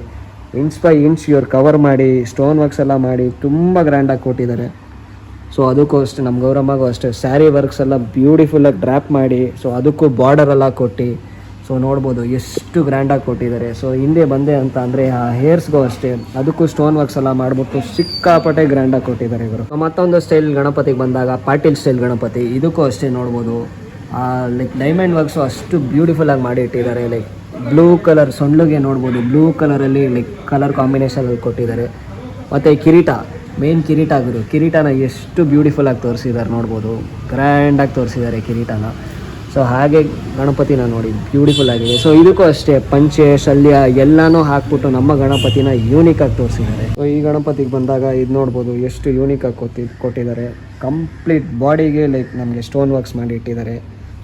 ಇಂಚ್ ಬೈ ಇಂಚ್ ಇವ್ರು ಕವರ್ ಮಾಡಿ ಸ್ಟೋನ್ ವರ್ಕ್ಸ್ ಎಲ್ಲ ಮಾಡಿ ತುಂಬ ಗ್ರ್ಯಾಂಡಾಗಿ ಕೊಟ್ಟಿದ್ದಾರೆ. ಸೊ ಅದಕ್ಕೂ ಅಷ್ಟೇ ನಮ್ಮ ಗೌರಮ್ಮಗೂ ಅಷ್ಟೇ ಸ್ಯಾರಿ ವರ್ಕ್ಸ್ ಎಲ್ಲ ಬ್ಯೂಟಿಫುಲ್ಲಾಗಿ ಡ್ರ್ಯಾಪ್ ಮಾಡಿ ಸೊ ಅದಕ್ಕೂ ಬಾರ್ಡರ್ ಎಲ್ಲ ಕೊಟ್ಟು ಸೊ ನೋಡ್ಬೋದು ಎಷ್ಟು ಗ್ರ್ಯಾಂಡಾಗಿ ಕೊಟ್ಟಿದ್ದಾರೆ. ಸೊ ಹಿಂದೆ ಬಂದೆ ಅಂತ ಅಂದರೆ ಆ ಹೇರ್ಸ್ಗೂ ಅಷ್ಟೇ ಅದಕ್ಕೂ ಸ್ಟೋನ್ ವರ್ಕ್ಸ್ ಎಲ್ಲ ಮಾಡಿಬಿಟ್ಟು ಸಿಕ್ಕಾಪಟ್ಟೆ ಗ್ರ್ಯಾಂಡಾಗಿ ಕೊಟ್ಟಿದ್ದಾರೆ ಇವರು. ಮತ್ತೊಂದು ಸ್ಟೈಲ್ ಗಣಪತಿಗೆ ಬಂದಾಗ ಪಾಟೀಲ್ ಸ್ಟೈಲ್ ಗಣಪತಿ. ಇದಕ್ಕೂ ಅಷ್ಟೇ ನೋಡ್ಬೋದು ಲೈಕ್ ಡೈಮಂಡ್ ವರ್ಕ್ಸು ಅಷ್ಟು ಬ್ಯೂಟಿಫುಲ್ಲಾಗಿ ಮಾಡಿ ಇಟ್ಟಿದ್ದಾರೆ. ಲೈಕ್ ಬ್ಲೂ ಕಲರ್ ಸೊಂಡ್ಲಿಗೆ ನೋಡ್ಬೋದು ಬ್ಲೂ ಕಲರಲ್ಲಿ ಲೈಕ್ ಕಲರ್ ಕಾಂಬಿನೇಷನಲ್ಲಿ ಕೊಟ್ಟಿದ್ದಾರೆ. ಮತ್ತು ಕಿರೀಟ ಮೇನ್ ಕಿರೀಟ ಆಗಿದ್ರು ಕಿರೀಟನ ಎಷ್ಟು ಬ್ಯೂಟಿಫುಲ್ಲಾಗಿ ತೋರಿಸಿದ್ದಾರೆ ನೋಡ್ಬೋದು. ಗ್ರ್ಯಾಂಡಾಗಿ ತೋರಿಸಿದ್ದಾರೆ ಕಿರೀಟನ. ಸೊ ಹಾಗೆ ಗಣಪತಿನ ನೋಡಿ ಬ್ಯೂಟಿಫುಲ್ ಆಗಿದೆ. ಸೊ ಇದಕ್ಕೂ ಅಷ್ಟೇ ಪಂಚೆ ಶಲ್ಯ ಎಲ್ಲನೂ ಹಾಕ್ಬಿಟ್ಟು ನಮ್ಮ ಗಣಪತಿನ ಯೂನಿಕಾಗಿ ತೋರಿಸಿದ್ದಾರೆ. ಸೊ ಈ ಗಣಪತಿಗೆ ಬಂದಾಗ ಇದು ನೋಡ್ಬೋದು ಎಷ್ಟು ಯೂನಿಕಾಗಿ ಕೊಟ್ಟಿದ್ದಾರೆ. ಕಂಪ್ಲೀಟ್ ಬಾಡಿಗೆ ಲೈಕ್ ನಮಗೆ ಸ್ಟೋನ್ ವರ್ಕ್ಸ್ ಮಾಡಿ ಇಟ್ಟಿದ್ದಾರೆ.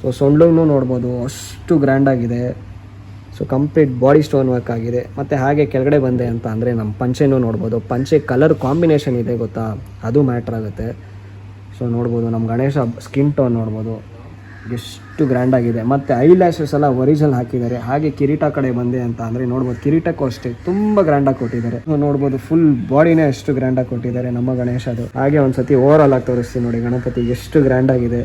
ಸೊ ಸೊಂಡ್ಲೂ ನೋಡ್ಬೋದು ಅಷ್ಟು ಗ್ರ್ಯಾಂಡಾಗಿದೆ. So complete body stone work ಆಗಿದೆ. ಮತ್ತು ಹಾಗೆ ಕೆಳಗಡೆ ಬಂದೆ ಅಂತ ಅಂದರೆ ನಮ್ಮ ಪಂಚೆನೂ ನೋಡ್ಬೋದು. ಪಂಚೆ ಕಲರ್ ಕಾಂಬಿನೇಷನ್ ಇದೆ ಗೊತ್ತಾ, ಅದು ಮ್ಯಾಟ್ರ್ ಆಗುತ್ತೆ. ಸೊ ನೋಡ್ಬೋದು ನಮ್ಮ ಗಣೇಶ ಸ್ಕಿನ್ ಟೋನ್ ನೋಡ್ಬೋದು ಎಷ್ಟು ಗ್ರ್ಯಾಂಡಾಗಿದೆ. ಮತ್ತು ಐ ಲ್ಯಾಶಸ್ ಎಲ್ಲ ಒರಿಜಿನಲ್ ಹಾಕಿದ್ದಾರೆ. ಹಾಗೆ ಕಿರೀಟ ಕಡೆ ಬಂದೆ ಅಂತ ಅಂದರೆ ನೋಡ್ಬೋದು ಕಿರೀಟಕ್ಕೂ ಅಷ್ಟೇ ತುಂಬ ಗ್ರ್ಯಾಂಡಾಗಿ ಕೊಟ್ಟಿದ್ದಾರೆ. ನೋಡ್ಬೋದು ಫುಲ್ ಬಾಡಿನೇ ಎಷ್ಟು ಗ್ರ್ಯಾಂಡಾಗಿ ಕೊಟ್ಟಿದ್ದಾರೆ ನಮ್ಮ ಗಣೇಶದು. ಹಾಗೆ ಒಂದು ಸತಿ ಓವರಾಲ್ ಆಗಿ ತೋರಿಸ್ತೀನಿ ನೋಡಿ ಗಣಪತಿ ಎಷ್ಟು ಗ್ರ್ಯಾಂಡಾಗಿದೆ.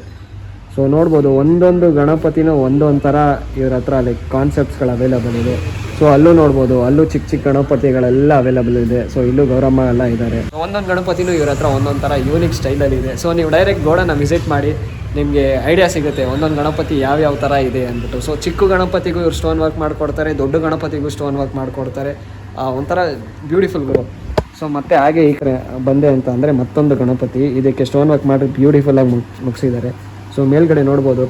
ಸೊ ನೋಡ್ಬೋದು ಒಂದೊಂದು ಗಣಪತಿನೂ ಒಂದೊಂದು ಥರ ಇವ್ರ ಹತ್ರ ಲೈಕ್ ಕಾನ್ಸೆಪ್ಟ್ಸ್ಗಳು ಅವೈಲೇಬಲ್ ಇದೆ. ಸೊ ಅಲ್ಲೂ ನೋಡ್ಬೋದು ಅಲ್ಲೂ ಚಿಕ್ಕ ಚಿಕ್ಕ ಗಣಪತಿಗಳೆಲ್ಲ ಅವೈಲೇಬಲ್ ಇದೆ. ಸೊ ಇಲ್ಲೂ ಗೌರಮ್ಮ ಎಲ್ಲ ಇದ್ದಾರೆ. ಒಂದೊಂದು ಗಣಪತಿನೂ ಇವ್ರ ಹತ್ರ ಒಂದೊಂದು ಥರ ಯೂನಿಕ್ ಸ್ಟೈಲಲ್ಲಿ ಇದೆ. ಸೊ ನೀವು ಡೈರೆಕ್ಟ್ ಗೋಡನ್ನ ವಿಸಿಟ್ ಮಾಡಿ ನಿಮಗೆ ಐಡಿಯಾ ಸಿಗುತ್ತೆ ಒಂದೊಂದು ಗಣಪತಿ ಯಾವ್ಯಾವ ಥರ ಇದೆ ಅಂದ್ಬಿಟ್ಟು. ಸೊ ಚಿಕ್ಕ ಗಣಪತಿಗೂ ಇವ್ರು ಸ್ಟೋನ್ ವರ್ಕ್ ಮಾಡಿಕೊಡ್ತಾರೆ, ದೊಡ್ಡ ಗಣಪತಿಗೂ ಸ್ಟೋನ್ ವರ್ಕ್ ಮಾಡಿಕೊಡ್ತಾರೆ. ಒಂಥರ ಬ್ಯೂಟಿಫುಲ್ ಗುರು. ಸೊ ಮತ್ತೆ ಹಾಗೆ ಈ ಕಡೆ ಬಂದೆ ಅಂತ ಅಂದರೆ ಮತ್ತೊಂದು ಗಣಪತಿ ಇದಕ್ಕೆ ಸ್ಟೋನ್ ವರ್ಕ್ ಮಾಡಿ ಬ್ಯೂಟಿಫುಲ್ಲಾಗಿ ಮುಗಿಸಿದ್ದಾರೆ. ಸೊ ಮೇಲ್ಗಡೆ ನೋಡ್ಬೋದು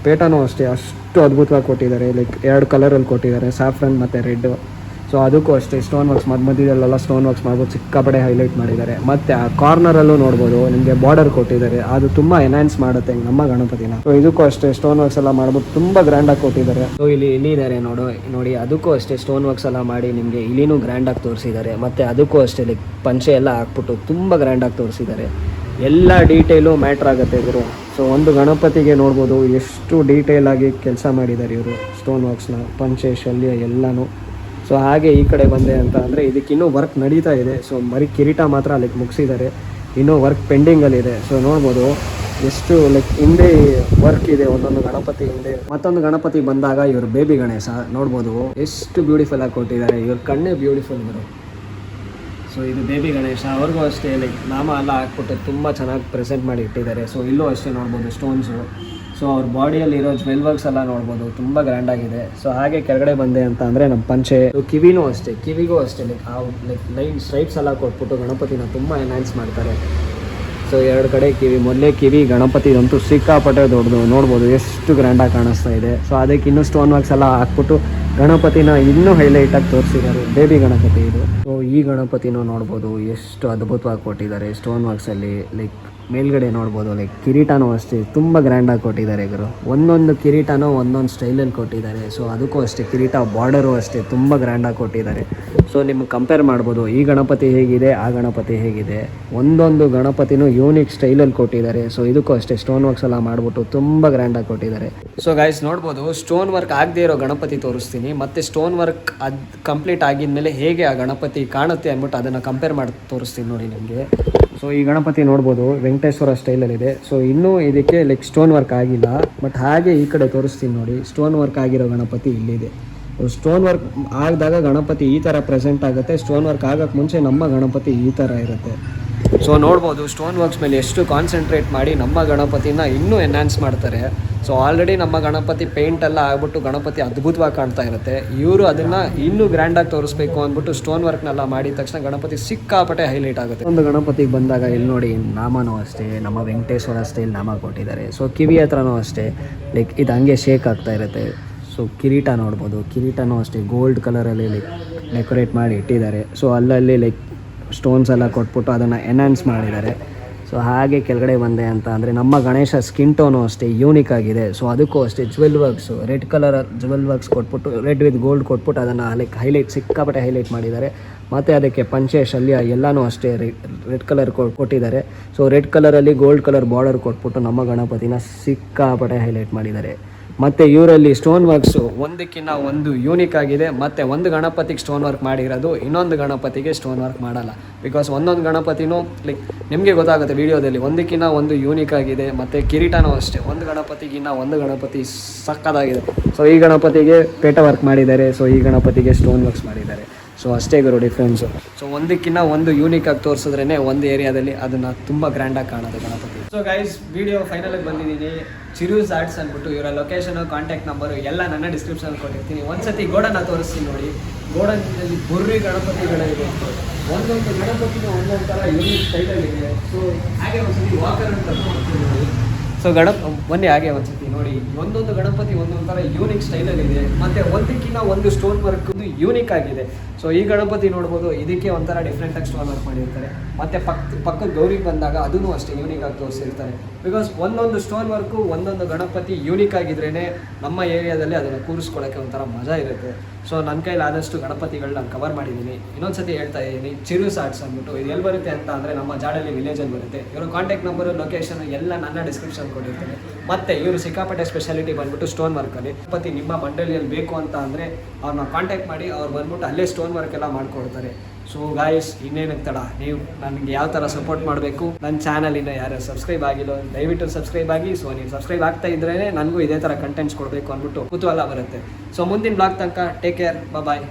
ಪೇಟನೂ ಅಷ್ಟೇ ಅಷ್ಟು ಅದ್ಭುತವಾಗಿ ಕೊಟ್ಟಿದ್ದಾರೆ. ಲೈಕ್ 2 ಕಲರಲ್ಲಿ ಕೊಟ್ಟಿದ್ದಾರೆ, ಸ್ಯಾಫ್ರನ್ ಮತ್ತು ರೆಡ್. ಸೊ ಅದಕ್ಕೂ ಅಷ್ಟೇ ಸ್ಟೋನ್ ವರ್ಕ್ಸ್ ಮಧ್ಯದಲ್ಲೆಲ್ಲ ಸ್ಟೋನ್ ವರ್ಕ್ಸ್ ಮಾಡ್ಬೋದು ಸಿಕ್ಕಾಪಡೆ ಹೈಲೈಟ್ ಮಾಡಿದ್ದಾರೆ. ಮತ್ತು ಆ ಕಾರ್ನರಲ್ಲೂ ನೋಡ್ಬೋದು ನಿಮಗೆ ಬಾರ್ಡರ್ ಕೊಟ್ಟಿದ್ದಾರೆ, ಅದು ತುಂಬ ಎನ್ಹಾನ್ಸ್ ಮಾಡುತ್ತೆ ನಮ್ಮ ಗಣಪತಿನ. ಸೊ ಇದಕ್ಕೂ ಅಷ್ಟೇ ಸ್ಟೋನ್ ವರ್ಕ್ಸ್ ಎಲ್ಲ ಮಾಡ್ಬೋದು ತುಂಬ ಗ್ರ್ಯಾಂಡಾಗಿ ಕೊಟ್ಟಿದ್ದಾರೆ. ಸೊ ಇಲ್ಲಿ ಇದ್ದಾರೆ ನೋಡಿ ಅದಕ್ಕೂ ಅಷ್ಟೇ ಸ್ಟೋನ್ ವರ್ಕ್ಸ್ ಎಲ್ಲ ಮಾಡಿ ನಿಮಗೆ ಇಲ್ಲಿನೂ ಗ್ರ್ಯಾಂಡಾಗಿ ತೋರಿಸಿದ್ದಾರೆ. ಮತ್ತು ಅದಕ್ಕೂ ಅಷ್ಟೇ ಲೈಕ್ ಪಂಚೆ ಎಲ್ಲ ಹಾಕ್ಬಿಟ್ಟು ತುಂಬ ಗ್ರ್ಯಾಂಡಾಗಿ ತೋರಿಸಿದ್ದಾರೆ. ಎಲ್ಲ ಡೀಟೇಲು ಮ್ಯಾಟ್ರ್ ಆಗುತ್ತೆ ಇವರು. ಸೊ ಒಂದು ಗಣಪತಿಗೆ ನೋಡ್ಬೋದು ಎಷ್ಟು ಡೀಟೇಲಾಗಿ ಕೆಲಸ ಮಾಡಿದ್ದಾರೆ ಇವರು ಸ್ಟೋನ್ ವರ್ಕ್ಸ್ನ, ಪಂಚೆ ಶಲ್ಯ ಎಲ್ಲನೂ. ಸೊ ಹಾಗೆ ಈ ಕಡೆ ಬಂದೆ ಅಂತ ಅಂದರೆ ಇದಕ್ಕೆ ಇನ್ನೂ ವರ್ಕ್ ನಡೀತಾ ಇದೆ. ಸೊ ಬರೀ ಕಿರೀಟ ಮಾತ್ರ ಲೈಕ್ ಮುಗಿಸಿದ್ದಾರೆ, ಇನ್ನೂ ವರ್ಕ್ ಪೆಂಡಿಂಗಲ್ಲಿದೆ. ಸೊ ನೋಡ್ಬೋದು ಎಷ್ಟು ಲೈಕ್ ಹಿಂದೆ ವರ್ಕ್ ಇದೆ ಒಂದೊಂದು ಗಣಪತಿ ಹಿಂದೆ. ಮತ್ತೊಂದು ಗಣಪತಿ ಬಂದಾಗ ಇವರು ಬೇಬಿ ಗಣೇಶ ನೋಡ್ಬೋದು ಎಷ್ಟು ಬ್ಯೂಟಿಫುಲ್ಲಾಗಿ ಕೊಟ್ಟಿದ್ದಾರೆ. ಇವ್ರ ಕಣ್ಣೇ ಬ್ಯೂಟಿಫುಲ್ ಇವರು. ಸೊ ಇದು ಬೇಬಿ ಗಣೇಶ, ಅವ್ರಿಗೂ ಅಷ್ಟೇ ಲೈಕ್ ನಾಮ ಎಲ್ಲ ಹಾಕ್ಬಿಟ್ಟು ತುಂಬ ಚೆನ್ನಾಗಿ ಪ್ರೆಸೆಂಟ್ ಮಾಡಿ ಇಟ್ಟಿದ್ದಾರೆ. ಸೊ ಇಲ್ಲೂ ಅಷ್ಟೇ ನೋಡ್ಬೋದು ಸ್ಟೋನ್ಸು. ಸೊ ಅವ್ರ ಬಾಡಿಯಲ್ಲಿರೋ ಜ್ವೆಲ್ ವರ್ಕ್ಸ್ ಎಲ್ಲ ನೋಡ್ಬೋದು ತುಂಬ ಗ್ರ್ಯಾಂಡಾಗಿದೆ. ಸೊ ಹಾಗೆ ಕೆಳಗಡೆ ಬಂದೆ ಅಂತ ಅಂದರೆ ನಮ್ಮ ಪಂಚೆ, ಕಿವಿನೂ ಅಷ್ಟೇ, ಕಿವಿಗೂ ಅಷ್ಟೇ ಲೈಕ್ ಲೈನ್ ಸ್ಟ್ರೈಪ್ಸ್ ಎಲ್ಲ ಕೊಟ್ಬಿಟ್ಟು ಗಣಪತಿನ ತುಂಬ ಎನ್ಹಾನ್ಸ್ ಮಾಡ್ತಾರೆ. ಸೊ 2 ಕಡೆ ಕಿವಿ, ಮೊದಲೇ ಕಿವಿ ಗಣಪತಿದಂತೂ ಸಿಕ್ಕಾಪಟ್ಟೆ ದೊಡ್ಡದು ನೋಡ್ಬೋದು ಎಷ್ಟು ಗ್ರ್ಯಾಂಡಾಗಿ ಕಾಣಿಸ್ತಾ ಇದೆ. ಸೊ ಅದಕ್ಕೆ ಇನ್ನೂ ಸ್ಟೋನ್ ವರ್ಕ್ಸ್ ಎಲ್ಲ ಹಾಕ್ಬಿಟ್ಟು ಗಣಪತಿನ ಇನ್ನೂ ಹೈಲೈಟಾಗಿ ತೋರಿಸಿದ್ದಾರೆ. ಬೇಬಿ ಗಣಪತಿ ಇದು. ಸೊ ಈ ಗಣಪತಿನೂ ನೋಡ್ಬೋದು ಎಷ್ಟು ಅದ್ಭುತವಾಗಿ ಕೊಟ್ಟಿದ್ದಾರೆ ಸ್ಟೋನ್ ವರ್ಕ್ಸಲ್ಲಿ. ಲೈಕ್ ಮೇಲ್ಗಡೆ ನೋಡ್ಬೋದು ಲೈಕ್ ಕಿರೀಟನೂ ಅಷ್ಟೇ ತುಂಬ ಗ್ರ್ಯಾಂಡಾಗಿ ಕೊಟ್ಟಿದ್ದಾರೆ ಇವರು. ಒಂದೊಂದು ಕಿರೀಟನೂ ಒಂದೊಂದು ಸ್ಟೈಲಲ್ಲಿ ಕೊಟ್ಟಿದ್ದಾರೆ. ಸೊ ಅದಕ್ಕೂ ಅಷ್ಟೇ ಕಿರೀಟ ಬಾರ್ಡರು ಅಷ್ಟೇ ತುಂಬ ಗ್ರ್ಯಾಂಡಾಗಿ ಕೊಟ್ಟಿದ್ದಾರೆ. ಸೊ ನಿಮ್ಗೆ ಕಂಪೇರ್ ಮಾಡ್ಬೋದು ಈ ಗಣಪತಿ ಹೇಗಿದೆ ಆ ಗಣಪತಿ ಹೇಗಿದೆ. ಒಂದೊಂದು ಗಣಪತಿನೂ ಯೂನಿಕ್ ಸ್ಟೈಲಲ್ಲಿ ಕೊಟ್ಟಿದ್ದಾರೆ. ಸೊ ಇದಕ್ಕೂ ಅಷ್ಟೇ ಸ್ಟೋನ್ ವರ್ಕ್ಸ್ ಎಲ್ಲ ಮಾಡಿಬಿಟ್ಟು ತುಂಬ ಗ್ರ್ಯಾಂಡಾಗಿ ಕೊಟ್ಟಿದ್ದಾರೆ. ಸೊ ಗೈಸ್ ನೋಡ್ಬೋದು ಸ್ಟೋನ್ ವರ್ಕ್ ಆಗದೆ ಇರೋ ಗಣಪತಿ ತೋರಿಸ್ತೀನಿ, ಮತ್ತು ಸ್ಟೋನ್ ವರ್ಕ್ ಅದು ಕಂಪ್ಲೀಟ್ ಆಗಿದ್ಮೇಲೆ ಹೇಗೆ ಆ ಗಣಪತಿ ಕಾಣುತ್ತೆ ಅಂದ್ಬಿಟ್ಟು ಅದನ್ನು ಕಂಪೇರ್ ಮಾಡಿ ತೋರಿಸ್ತೀನಿ ನೋಡಿ ನಿಮಗೆ. ಸೊ ಈ ಗಣಪತಿ ನೋಡ್ಬೋದು ವೆಂಕಟೇಶ್ವರ ಸ್ಟೈಲಲ್ಲಿದೆ. ಸೊ ಇನ್ನೂ ಇದಕ್ಕೆ ಲೈಕ್ ಸ್ಟೋನ್ ವರ್ಕ್ ಆಗಿಲ್ಲ, ಬಟ್ ಹಾಗೆ ಈ ಕಡೆ ತೋರಿಸ್ತೀನಿ ನೋಡಿ ಸ್ಟೋನ್ ವರ್ಕ್ ಆಗಿರೋ ಗಣಪತಿ ಇಲ್ಲಿದೆ. ಸ್ಟೋನ್ ವರ್ಕ್ ಆಗಿದಾಗ ಗಣಪತಿ ಈ ಥರ ಪ್ರೆಸೆಂಟ್ ಆಗುತ್ತೆ, ಸ್ಟೋನ್ ವರ್ಕ್ ಆಗೋಕ್ಕೆ ಮುಂಚೆ ನಮ್ಮ ಗಣಪತಿ ಈ ಥರ ಇರುತ್ತೆ. ಸೊ ನೋಡ್ಬೋದು ಸ್ಟೋನ್ ವರ್ಕ್ಸ್ ಮೇಲೆ ಎಷ್ಟು ಕಾನ್ಸಂಟ್ರೇಟ್ ಮಾಡಿ ನಮ್ಮ ಗಣಪತಿನ ಇನ್ನೂ ಎನ್ಹಾನ್ಸ್ ಮಾಡ್ತಾರೆ. ಸೊ ಆಲ್ರೆಡಿ ನಮ್ಮ ಗಣಪತಿ ಪೇಂಟ್ ಎಲ್ಲ ಆಗ್ಬಿಟ್ಟು ಗಣಪತಿ ಅದ್ಭುತವಾಗಿ ಕಾಣ್ತಾ ಇರುತ್ತೆ. ಇವರು ಅದನ್ನು ಇನ್ನೂ ಗ್ರ್ಯಾಂಡಾಗಿ ತೋರಿಸ್ಬೇಕು ಅಂದ್ಬಿಟ್ಟು ಸ್ಟೋನ್ ವರ್ಕ್ನೆಲ್ಲ ಮಾಡಿದ ತಕ್ಷಣ ಗಣಪತಿ ಸಿಕ್ಕಾಪಟ್ಟೆ ಹೈಲೈಟ್ ಆಗುತ್ತೆ. ಒಂದು ಗಣಪತಿಗೆ ಬಂದಾಗ ಇಲ್ಲಿ ನೋಡಿ ನಾಮನೂ ಅಷ್ಟೇ ನಮ್ಮ ವೆಂಕಟೇಶ್ವರ ಸ್ಟೈಲ್ ನಾಮ ಕೊಟ್ಟಿದ್ದಾರೆ. ಸೊ ಕಿವಿ ಹತ್ರನೂ ಅಷ್ಟೇ ಲೈಕ್ ಇದು ಹಂಗೆ ಶೇಕ್ ಆಗ್ತಾ ಇರುತ್ತೆ. ಸೊ ಕಿರೀಟ ನೋಡ್ಬೋದು, ಕಿರೀಟನೂ ಅಷ್ಟೇ ಗೋಲ್ಡ್ ಕಲರಲ್ಲಿ ಲೈಕ್ ಡೆಕೋರೇಟ್ ಮಾಡಿ ಇಟ್ಟಿದ್ದಾರೆ. ಸೊ ಅಲ್ಲಲ್ಲಿ ಲೈಕ್ ಸ್ಟೋನ್ಸ್ ಎಲ್ಲ ಕೊಟ್ಬಿಟ್ಟು ಅದನ್ನು ಎನ್ಹಾನ್ಸ್ ಮಾಡಿದ್ದಾರೆ. ಸೊ ಹಾಗೆ ಕೆಳಗಡೆ ಬಂದೆ ಅಂತ ಅಂದರೆ ನಮ್ಮ ಗಣೇಶ ಸ್ಕಿನ್ ಟೋನು ಅಷ್ಟೇ ಯೂನಿಕ್ ಆಗಿದೆ. ಸೊ ಅದಕ್ಕೂ ಅಷ್ಟೇ jewel works red colour jewel works ಕೊಟ್ಬಿಟ್ಟು ರೆಡ್ ವಿತ್ ಗೋಲ್ಡ್ ಕೊಟ್ಬಿಟ್ಟು ಅದನ್ನು ಲೈಕ್ ಹೈಲೈಟ್ ಸಿಕ್ಕಾಪಟ್ಟೆ ಹೈಲೈಟ್ ಮಾಡಿದ್ದಾರೆ. ಮತ್ತು ಅದಕ್ಕೆ ಪಂಚೆ ಶಲ್ಯ ಎಲ್ಲನೂ ಅಷ್ಟೇ ರೆಡ್ ಕಲರ್ ಕೊಟ್ಟಿದ್ದಾರೆ. ಸೊ ರೆಡ್ ಕಲರಲ್ಲಿ ಗೋಲ್ಡ್ ಕಲರ್ ಬಾರ್ಡರ್ ಕೊಟ್ಬಿಟ್ಟು ನಮ್ಮ ಗಣಪತಿನ ಸಿಕ್ಕಾಪಟ್ಟೆ ಹೈಲೈಟ್ ಮಾಡಿದ್ದಾರೆ. ಮತ್ತು ಇವರಲ್ಲಿ ಸ್ಟೋನ್ ವರ್ಕ್ಸು ಒಂದಕ್ಕಿಂತ ಒಂದು ಯೂನಿಕ್ ಆಗಿದೆ. ಮತ್ತು ಒಂದು ಗಣಪತಿಗೆ ಸ್ಟೋನ್ ವರ್ಕ್ ಮಾಡಿರೋದು ಇನ್ನೊಂದು ಗಣಪತಿಗೆ ಸ್ಟೋನ್ ವರ್ಕ್ ಮಾಡಲ್ಲ. ಬಿಕಾಸ್ ಒಂದೊಂದು ಗಣಪತಿನೂ ಲೈಕ್ ನಿಮಗೆ ಗೊತ್ತಾಗುತ್ತೆ ವಿಡಿಯೋದಲ್ಲಿ ಒಂದಕ್ಕಿಂತ ಒಂದು ಯೂನಿಕ್ ಆಗಿದೆ. ಮತ್ತು ಕಿರೀಟನೂ ಅಷ್ಟೇ ಒಂದು ಗಣಪತಿಗಿನ್ನ ಒಂದು ಗಣಪತಿ ಸಕ್ಕದಾಗಿದೆ. ಸೊ ಈ ಗಣಪತಿಗೆ ಪೇಟ ವರ್ಕ್ ಮಾಡಿದ್ದಾರೆ, ಸೊ ಈ ಗಣಪತಿಗೆ ಸ್ಟೋನ್ ವರ್ಕ್ಸ್ ಮಾಡಿದ್ದಾರೆ. ಸೊ ಅಷ್ಟೇ ಗುರು ಡಿಫ್ರೆನ್ಸು. ಸೊ ಒಂದಕ್ಕಿಂತ ಒಂದು ಯೂನಿಕ್ ಆಗಿ ತೋರಿಸಿದ್ರೇ ಒಂದು ಏರಿಯಾದಲ್ಲಿ ಅದನ್ನು ತುಂಬ ಗ್ರ್ಯಾಂಡಾಗಿ ಕಾಣೋದು ಗಣಪತಿ. ಸೊ ಗೈಸ್ ವಿಡಿಯೋ ಫೈನಲಾಗಿ ಬಂದಿದ್ದೀನಿ. ಚಿರೂಸ್ ಆರ್ಟ್ಸ್ ಅಂದ್ಬಿಟ್ಟು ಇವರ ಲೊಕೇಶನು ಕಾಂಟ್ಯಾಕ್ಟ್ ನಂಬರು ಎಲ್ಲ ನನ್ನ ಡಿಸ್ಕ್ರಿಪ್ಷನಲ್ಲಿ ಕೊಟ್ಟಿರ್ತೀನಿ. ಒಂದ್ಸತಿ ಗೋಡನ್ನ ತೋರಿಸ್ತೀನಿ ನೋಡಿ. ಗೋಡನ್ನಲ್ಲಿ ಬುರ್ರಿ ಗಣಪತಿಗಳಿದೆ. ಒಂದೊಂದು ಗಣಪತಿನೂ ಒಂದೊಂದು ಥರ ಯೂನಿಕ್ ಸ್ಟೈಲಲ್ಲಿದೆ. ಸೊ ಹಾಗೆ ಒಂದ್ಸತಿ ವಾಕರ್ ಅಂತ ನೋಡಿ. ಸೊ ಬನ್ನಿ ಹಾಗೆ ಒಂದ್ಸತಿ ನೋಡಿ. ಒಂದೊಂದು ಗಣಪತಿ ಒಂದೊಂದು ಥರ ಯೂನಿಕ್ ಸ್ಟೈಲಲ್ಲಿದೆ. ಮತ್ತು ಒಂದಕ್ಕಿಂತ ಒಂದು ಸ್ಟೋನ್ ವರ್ಕ್ ಯೂನಿಕ್ ಆಗಿದೆ. ಸೊ ಈ ಗಣಪತಿ ನೋಡ್ಬೋದು, ಇದಕ್ಕೆ ಒಂಥರ ಡಿಫ್ರೆಂಟಾಗಿ ಸ್ಟೋನ್ ವರ್ಕ್ ಮಾಡಿರ್ತಾರೆ. ಮತ್ತು ಪಕ್ಕದ ಗೌರಿಗೆ ಬಂದಾಗ ಅದೂ ಅಷ್ಟೇ ಯೂನಿಕ್ ಆಗಿ ತೋರಿಸಿರ್ತಾರೆ. ಬಿಕಾಸ್ ಒಂದೊಂದು ಸ್ಟೋನ್ ವರ್ಕು ಒಂದೊಂದು ಗಣಪತಿ ಯೂನಿಕ್ ಆಗಿದ್ರೇ ನಮ್ಮ ಏರಿಯಾದಲ್ಲಿ ಅದನ್ನು ಕೂರಿಸ್ಕೊಳ್ಳೋಕ್ಕೆ ಒಂಥರ ಮಜಾ ಇರುತ್ತೆ. ಸೊ ನನ್ನ ಕೈಲಿ ಆದಷ್ಟು ಗಣಪತಿಗಳು ನಾನು ಕವರ್ ಮಾಡಿದ್ದೀನಿ. ಇನ್ನೊಂದ್ಸತಿ ಹೇಳ್ತಾ ಇದ್ದೀನಿ, ಚಿರೂಸ್ ಆರ್ಟ್ಸ್ ಅಂದ್ಬಿಟ್ಟು ಇದು ಎಲ್ಲಿ ಬರುತ್ತೆ ಅಂತ ಅಂದರೆ ನಮ್ಮ ಜಾಡಳ್ಳಿ ವಿಲೇಜಲ್ಲಿ ಬರುತ್ತೆ. ಇವರು ಕಾಂಟ್ಯಾಕ್ಟ್ ನಂಬರು ಲೊಕೇಶನ್ ಎಲ್ಲ ನನ್ನ ಡಿಸ್ಕ್ರಿಪ್ಷನ್ ಕೊಟ್ಟಿರ್ತಾರೆ. ಮತ್ತು ಇವರು ಸಿಕ್ಕಾಪಟ್ಟೆ ಸ್ಪೆಷಾಲಿಟಿ ಬಂದ್ಬಿಟ್ಟು ಸ್ಟೋನ್ ವರ್ಕಲ್ಲಿ ಗಣಪತಿ ನಿಮ್ಮ ಮಂಡಳಿಯಲ್ಲಿ ಬೇಕು ಅಂತ ಅಂದರೆ ಅವ್ರನ್ನ ಕಾಂಟ್ಯಾಕ್ಟ್ ಮಾಡಿ ಅವ್ರು ಬಂದ್ಬಿಟ್ಟು ಅಲ್ಲೇ ಸ್ಟೋನ್ ವರ್ಕ್ ಎಲ್ಲ ಮಾಡಿಕೊಡ್ತಾರೆ. ಸೊ ಗಾಯ್ಸ್ ಇನ್ನೇನಕ್ಕೆ ತಡ, ನೀವು ನನಗೆ ಯಾವ ಥರ ಸಪೋರ್ಟ್ ಮಾಡಬೇಕು, ನನ್ನ ಚಾನಲಿಂದ ಯಾರು ಸಬ್ಸ್ಕ್ರೈಬ್ ಆಗಿಲ್ಲ ದಯವಿಟ್ಟು ಸಬ್ಸ್ಕ್ರೈಬ್ ಆಗಿ. ಸೊ ನೀವು ಸಬ್ಸ್ಕ್ರೈಬ್ ಆಗ್ತಾ ಇದ್ರೇ ನನಗೂ ಇದೇ ಥರ ಕಂಟೆಂಟ್ಸ್ ಕೊಡಬೇಕು ಅಂದ್ಬಿಟ್ಟು ಕುತೂಹಲ ಬರುತ್ತೆ. ಸೊ ಮುಂದಿನ ಬ್ಲಾಗ್ ತನಕ ಟೇಕ್ ಕೇರ್, ಬಾಯ್.